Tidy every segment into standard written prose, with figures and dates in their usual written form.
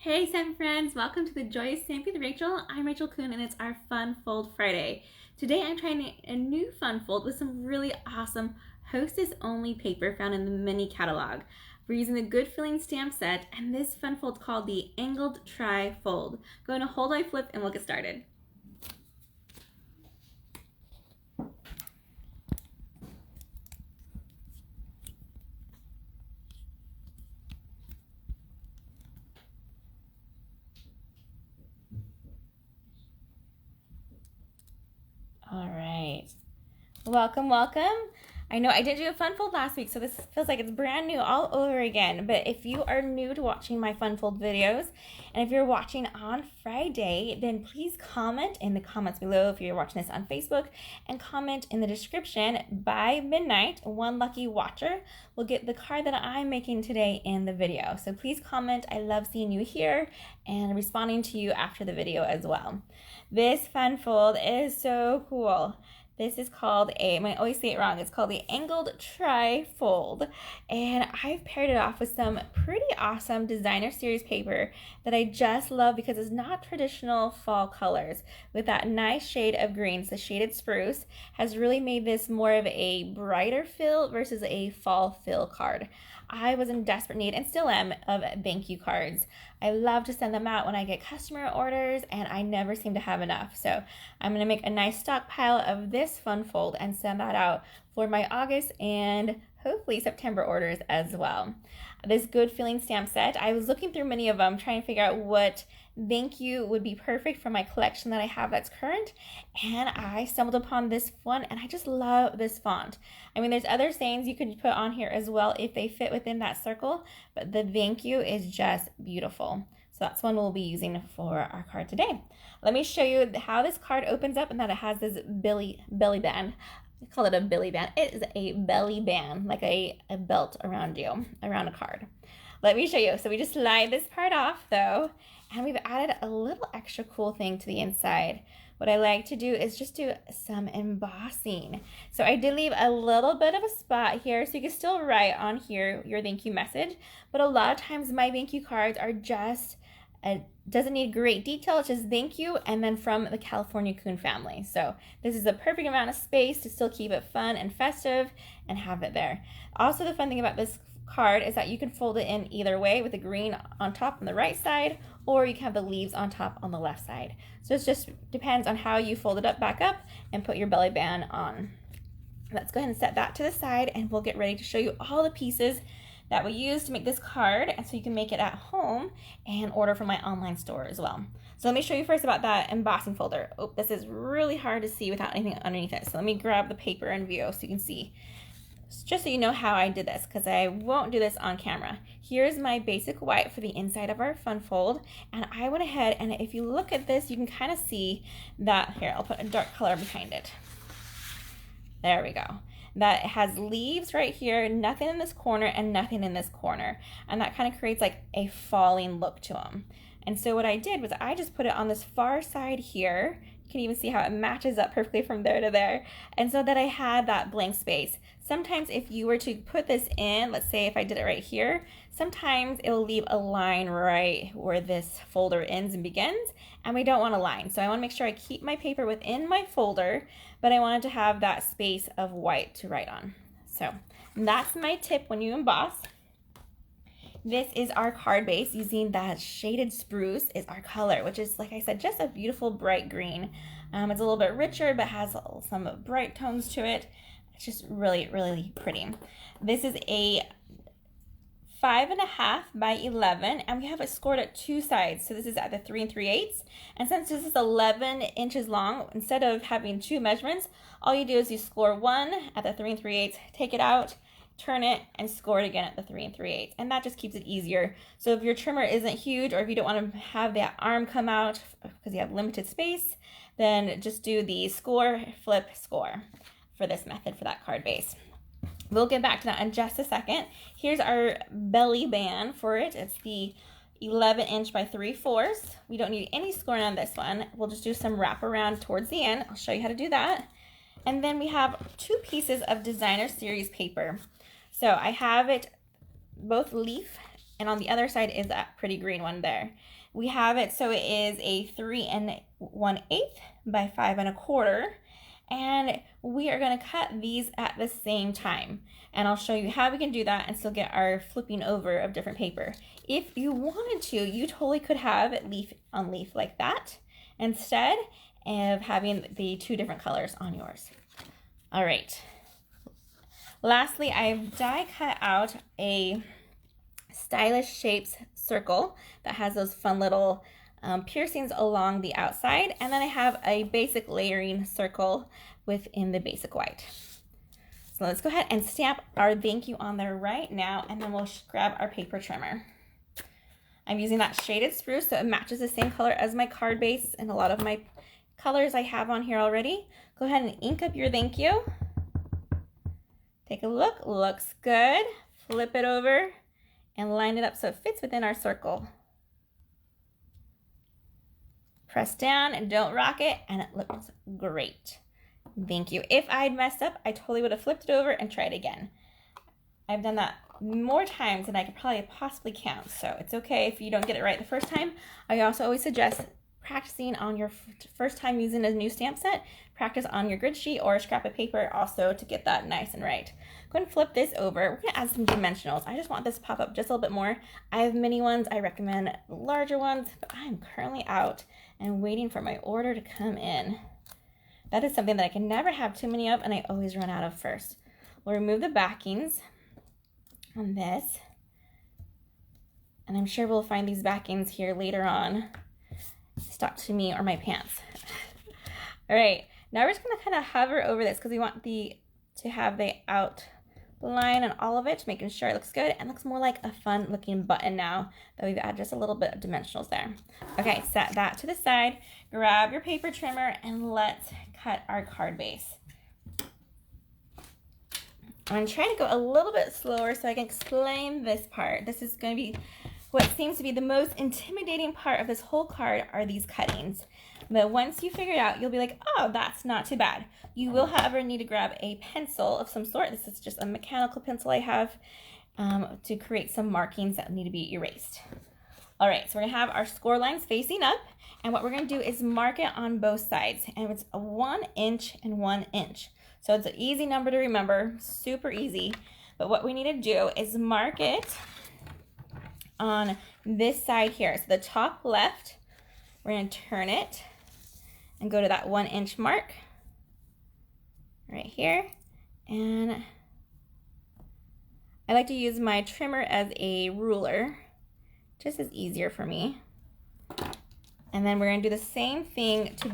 Hey Stampin' friends, welcome to the Joy of Stamping with Rachel. I'm Rachel Coon and it's our Fun Fold Friday. Today I'm trying a new fun fold with some really awesome Hostess only paper found in the mini catalog. We're using the Good Feeling stamp set and this fun fold's called the Angled Tri-Fold. Go to hold, I flip, and we'll get started. All right. Welcome, welcome. I know I didn't do a fun fold last week, so this feels like it's brand new all over again. But if you are new to watching my fun fold videos, and if you're watching on Friday, then please comment in the comments below if you're watching this on Facebook, and comment in the description. By midnight, one lucky watcher will get the card that I'm making today in the video. So please comment. I love seeing you here and responding to you after the video as well. This fun fold is so cool. This is called I might always say it wrong, it's called the Angled Tri-Fold. And I've paired it off with some pretty awesome designer series paper that I just love because it's not traditional fall colors. With that nice shade of greens, the shaded spruce has really made this more of a brighter feel versus a fall feel card. I was in desperate need, and still am, of thank you cards. I love to send them out when I get customer orders, and I never seem to have enough. So I'm going to make a nice stockpile of this fun fold and send that out for my August and hopefully September orders as well. This Good Feeling stamp set, I was looking through many of them trying to figure out what thank you would be perfect for my collection that I have that's current, and I stumbled upon this one and I just love this font. I mean, there's other sayings you could put on here as well if they fit within that circle, but the thank you is just beautiful. So that's one we'll be using for our card today. Let me show you how this card opens up and that it has this belly band. I call it a belly band. It is a belly band, like a belt around you, around a card. Let me show you. So we just slide this part off though, and we've added a little extra cool thing to the inside. What I like to do is just do some embossing. So I did leave a little bit of a spot here so you can still write on here your thank you message, but a lot of times my thank you cards are just doesn't need great detail, it's just thank you and then from the California Coon family. So this is the perfect amount of space to still keep it fun and festive and have it there. Also, the fun thing about this card is that you can fold it in either way with the green on top on the right side, or you can have the leaves on top on the left side. So it just depends on how you fold it up back up and put your belly band on. Let's go ahead and set that to the side and we'll get ready to show you all the pieces that we use to make this card, and so you can make it at home and order from my online store as well. So let me show you first about that embossing folder. Oh, this is really hard to see without anything underneath it. So let me grab the paper and view so you can see. Just so you know how I did this, because I won't do this on camera. Here's my basic white for the inside of our fun fold, and I went ahead and if you look at this, you can kind of see that, here, I'll put a dark color behind it. There we go. That has leaves right here, nothing in this corner and nothing in this corner. And that kind of creates like a falling look to them. And so what I did was I just put it on this far side here. You can even see how it matches up perfectly from there to there. And so that I had that blank space. Sometimes if you were to put this in, let's say if I did it right here, sometimes it will leave a line right where this folder ends and begins, and we don't want a line. So I want to make sure I keep my paper within my folder, but I wanted to have that space of white to write on. So that's my tip when you emboss. This is our card base using that shaded spruce is our color, which is, like I said, just a beautiful bright green. It's a little bit richer, but has some bright tones to it. It's just really, really pretty. This is a 5.5 by 11, and we have it scored at two sides. So this is at the 3 3/8. And since this is 11 inches long, instead of having two measurements, all you do is you score one at the 3 3/8, take it out, turn it, and score it again at the 3 3/8. And that just keeps it easier. So if your trimmer isn't huge, or if you don't want to have that arm come out because you have limited space, then just do the score, flip, score for this method for that card base. We'll get back to that in just a second. Here's our belly band for it. It's the 11 inch by 3/4. We don't need any scoring on this one. We'll just do some wraparound towards the end. I'll show you how to do that. And then we have two pieces of designer series paper. So I have it both leaf and on the other side is that pretty green one there. We have it so it is a 3 1/8 by 5 1/4, and we are going to cut these at the same time. And I'll show you how we can do that and still get our flipping over of different paper. If you wanted to, you totally could have it leaf on leaf like that instead of having the two different colors on yours. All right. Lastly, I've die cut out a Stylish Shapes circle that has those fun little piercings along the outside, and then I have a basic layering circle within the basic white. So let's go ahead and stamp our thank you on there right now, and then we'll grab our paper trimmer. I'm using that shaded spruce so it matches the same color as my card base and a lot of my colors I have on here already. Go ahead and ink up your thank you. Take a look, looks good. Flip it over and line it up so it fits within our circle. Press down and don't rock it, and it looks great. Thank you. If I'd messed up, I totally would have flipped it over and tried again. I've done that more times than I could probably possibly count, so it's okay if you don't get it right the first time. I also always suggest practicing on your first time using a new stamp set. Practice on your grid sheet or a scrap of paper also to get that nice and right. Go ahead and flip this over. We're going to add some dimensionals. I just want this to pop up just a little bit more. I have mini ones. I recommend larger ones, but I'm currently out and waiting for my order to come in. That is something that I can never have too many of, and I always run out of first. We'll remove the backings on this, and I'm sure we'll find these backings here later on stuck to me or my pants. All right, now we're just going to kind of hover over this because we want to have the outline and all of it, making sure it looks good and looks more like a fun looking button now that we've added just a little bit of dimensionals there. Okay, set that to the side, grab your paper trimmer, and let's cut our card base. I'm trying to go a little bit slower so I can explain this part. This is going to be what seems to be the most intimidating part of this whole card are these cuttings. But once you figure it out, you'll be like, oh, that's not too bad. You will, however, need to grab a pencil of some sort. This is just a mechanical pencil I have to create some markings that need to be erased. All right, so we're gonna have our score lines facing up, and what we're gonna do is mark it on both sides, and it's a 1 inch and 1 inch. So it's an easy number to remember, super easy. But what we need to do is mark it on this side here. So the top left, we're going to turn it and go to that 1 inch mark right here. And I like to use my trimmer as a ruler, just as easier for me. And then we're going to do the same thing to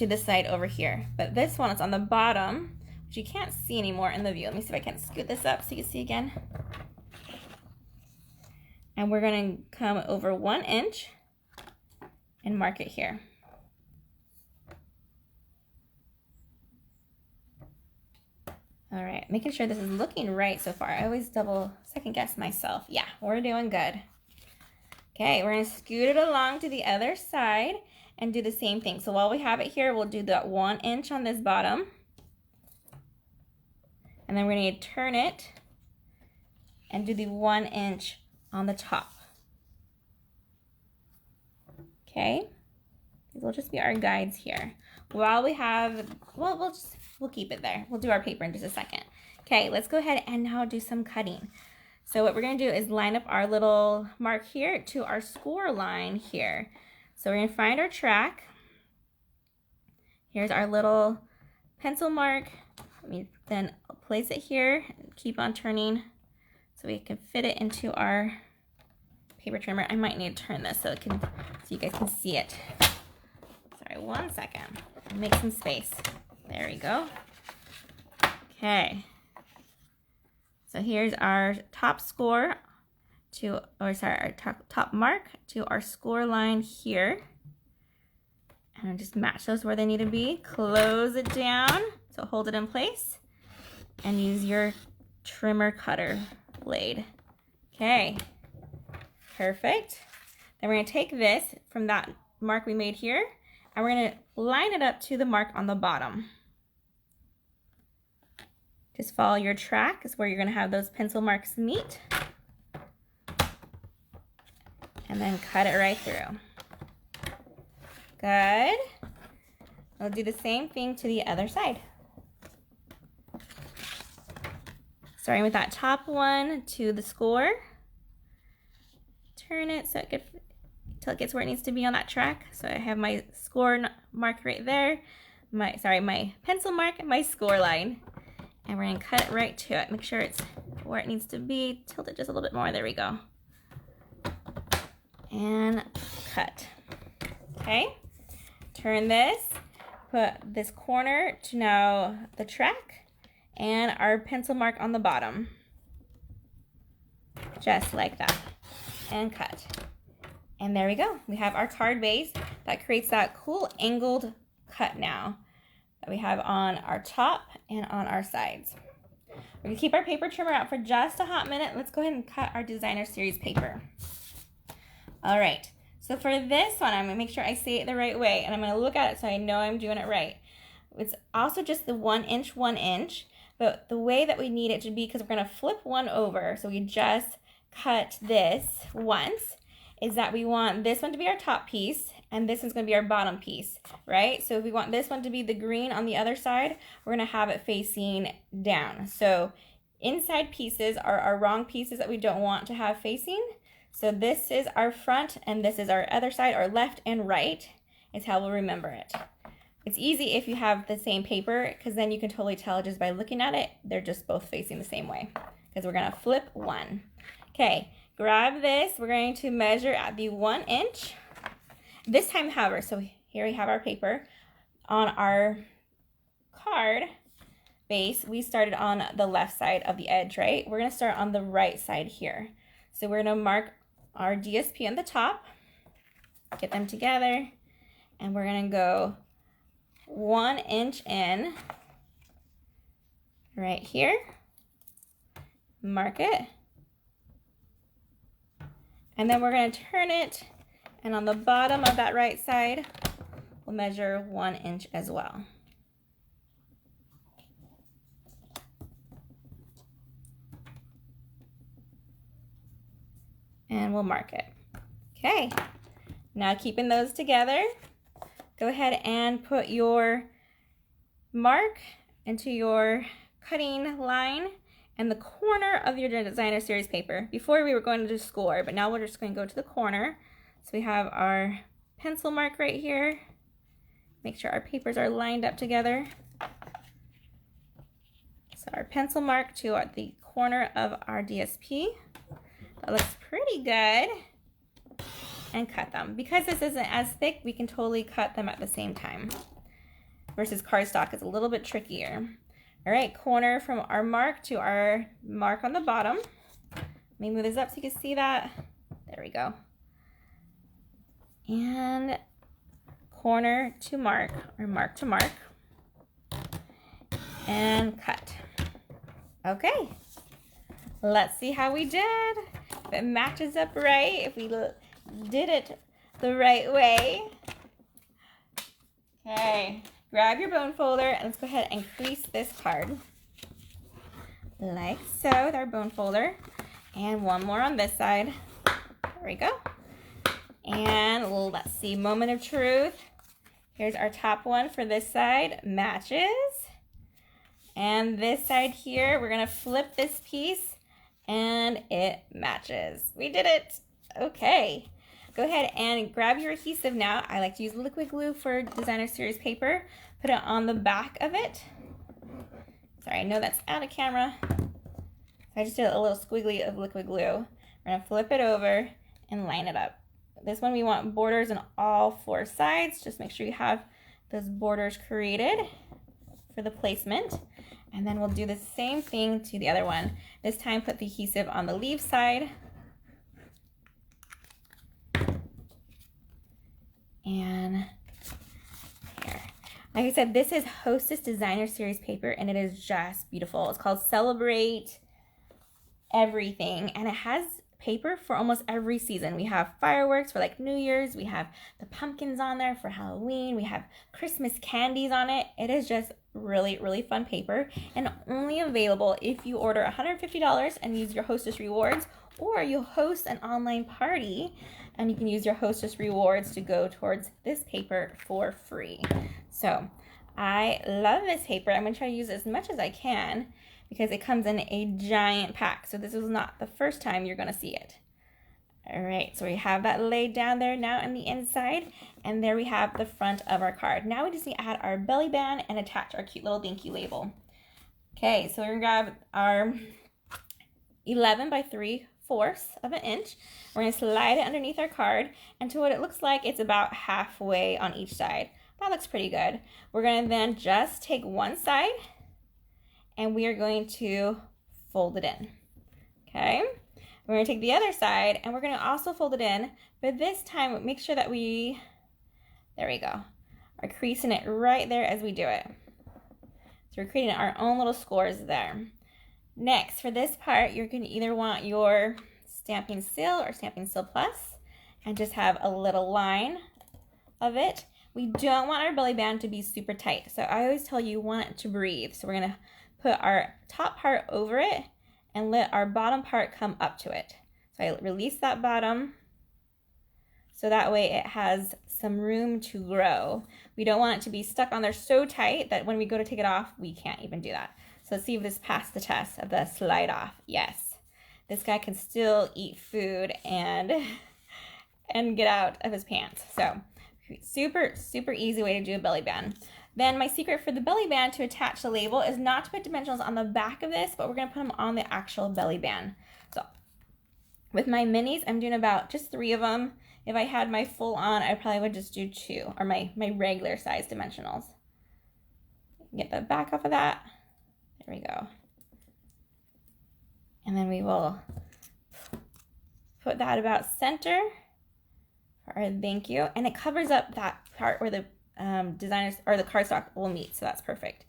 the side over here. But this one is on the bottom, which you can't see anymore in the view. Let me see if I can scoot this up so you can see again. And we're going to come over 1 inch and mark it here. All right, making sure this is looking right so far. I always second guess myself. Yeah, we're doing good. Okay, we're going to scoot it along to the other side and do the same thing. So while we have it here, we'll do that 1 inch on this bottom. And then we're going to turn it and do the 1 inch on the top. Okay, these will just be our guides here. While we have, well, we'll keep it there. We'll do our paper in just a second. Okay, let's go ahead and now do some cutting. So what we're going to do is line up our little mark here to our score line here. So we're going to find our track. Here's our little pencil mark. Let me then place it here and keep on turning so we can fit it into our paper trimmer. I might need to turn this so you guys can see it. Sorry, 1 second. Make some space. There we go. Okay. So here's our top score our top mark to our score line here. And just match those where they need to be. Close it down, so hold it in place. And use your trimmer cutter blade. Okay, perfect. Then we're gonna take this from that mark we made here, and we're gonna line it up to the mark on the bottom. Just follow your track is where you're gonna have those pencil marks meet. and then cut it right through. Good. We'll do the same thing to the other side. Starting with that top one to the score. Turn it so until it gets where it needs to be on that track. So I have my score mark right there. My pencil mark and my score line. And we're gonna cut it right to it. Make sure it's where it needs to be. Tilt it just a little bit more. There we go. And cut. Okay. Turn this. Put this corner to now the track and our pencil mark on the bottom. Just like that. And cut. And there we go. We have our card base that creates that cool angled cut now that we have on our top and on our sides. We're gonna keep our paper trimmer out for just a hot minute. Let's go ahead and cut our designer series paper. All right, so for this one, I'm gonna make sure I say it the right way, and I'm gonna look at it so I know I'm doing it right. It's also just the 1 inch, but the way that we need it to be, because we're gonna flip one over, so we just cut this once, is that we want this one to be our top piece and this one's going to be our bottom piece, right? So if we want this one to be the green on the other side, we're going to have it facing down. So inside pieces are our wrong pieces that we don't want to have facing. So this is our front and this is our other side, or left and right is how we'll remember it. It's easy if you have the same paper, because then you can totally tell just by looking at it, they're just both facing the same way, because we're going to flip one. Okay, grab this. We're going to measure at the 1 inch. This time, however, so here we have our paper. On our card base, we started on the left side of the edge, right? We're going to start on the right side here. So we're going to mark our DSP on the top, get them together, and we're going to go 1 inch in right here. Mark it. And then we're going to turn it, and on the bottom of that right side, we'll measure 1 inch as well. And we'll mark it. Okay, now keeping those together, go ahead and put your mark into your cutting line and the corner of your designer series paper. Before we were going to do score, but now we're just going to go to the corner. So we have our pencil mark right here. Make sure our papers are lined up together. So our pencil mark to the corner of our DSP. That looks pretty good. And cut them. Because this isn't as thick, we can totally cut them at the same time. Versus cardstock is a little bit trickier. All right, corner from our mark to our mark on the bottom. Let me move this up so you can see that. There we go. And corner to mark, or mark to mark. And cut. Okay, let's see how we did. If it matches up right, if we did it the right way. Okay. Grab your bone folder and let's go ahead and crease this card. Like so with our bone folder. And one more on this side. There we go. And let's see, moment of truth. Here's our top one for this side. Matches. And this side here, we're going to flip this piece and it matches. We did it. Okay. Go ahead and grab your adhesive now. I like to use liquid glue for designer series paper. Put it on the back of it. Sorry, I know that's out of camera. I just did a little squiggly of liquid glue. We're gonna flip it over and line it up. This one we want borders on all 4 sides. Just make sure you have those borders created for the placement. And then we'll do the same thing to the other one. This time put the adhesive on the leaf side. And here. Like I said, this is Hostess Designer Series paper, and it is just beautiful. It's called Celebrate Everything, and it has paper for almost every season. We have fireworks for like New Year's. We have the pumpkins on there for Halloween. We have Christmas candies on it. It is just really, really fun paper, and only available if you order $150 and use your Hostess rewards, or you'll host an online party and you can use your hostess rewards to go towards this paper for free. So I love this paper. I'm gonna try to use it as much as I can because it comes in a giant pack. So this is not the first time you're gonna see it. All right, so we have that laid down there now on the inside, and there we have the front of our card. Now we just need to add our belly band and attach our cute little thank you label. Okay, so we're gonna grab our 11 by 3/4 of an inch. We're gonna slide it underneath our card, and to what it looks like, it's about halfway on each side. That looks pretty good. We're gonna then just take one side, and we are going to fold it in, okay? We're gonna take the other side and we're gonna also fold it in, but this time make sure that there we go, are creasing it right there as we do it. So we're creating our own little scores there. Next, for this part, you're gonna either want your Stampin' Seal or Stampin' Seal Plus and just have a little line of it. We don't want our belly band to be super tight, so I always tell you want it to breathe. So we're gonna put our top part over it and let our bottom part come up to it. So I release that bottom so that way it has some room to grow. We don't want it to be stuck on there so tight that when we go to take it off, we can't even do that. So let's see if this passed the test of the slide off. Yes, this guy can still eat food and get out of his pants. So super, super easy way to do a belly band. Then my secret for the belly band to attach the label is not to put dimensionals on the back of this, but we're gonna put them on the actual belly band. So with my minis, I'm doing about just 3 of them. If I had my full on, I probably would just do 2, or my regular size dimensionals. Get the back off of that. There we go. And then we will put that about center for our thank you. And it covers up that part where the designers or the cardstock will meet, so that's perfect.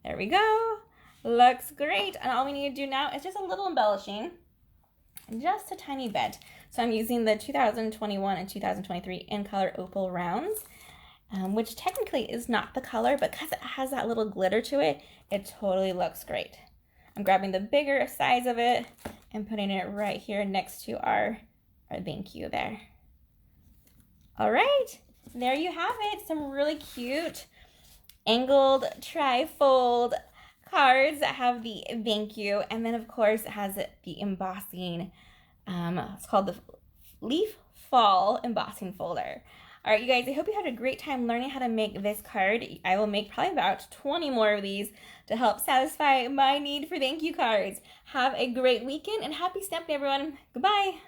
There we go. Looks great. And all we need to do now is just a little embellishing, just a tiny bit. So I'm using the 2021 and 2023 in color opal rounds, which technically is not the color, but because it has that little glitter to it, it totally looks great. I'm grabbing the bigger size of it and putting it right here next to our thank you there. All right. There you have it, some really cute angled tri-fold cards that have the thank you, and then of course it has the embossing, it's called the Leaf Fall embossing folder. All right, you guys, I hope you had a great time learning how to make this card. I will make probably about 20 more of these to help satisfy my need for thank you cards. Have a great weekend and happy stamping, everyone. Goodbye.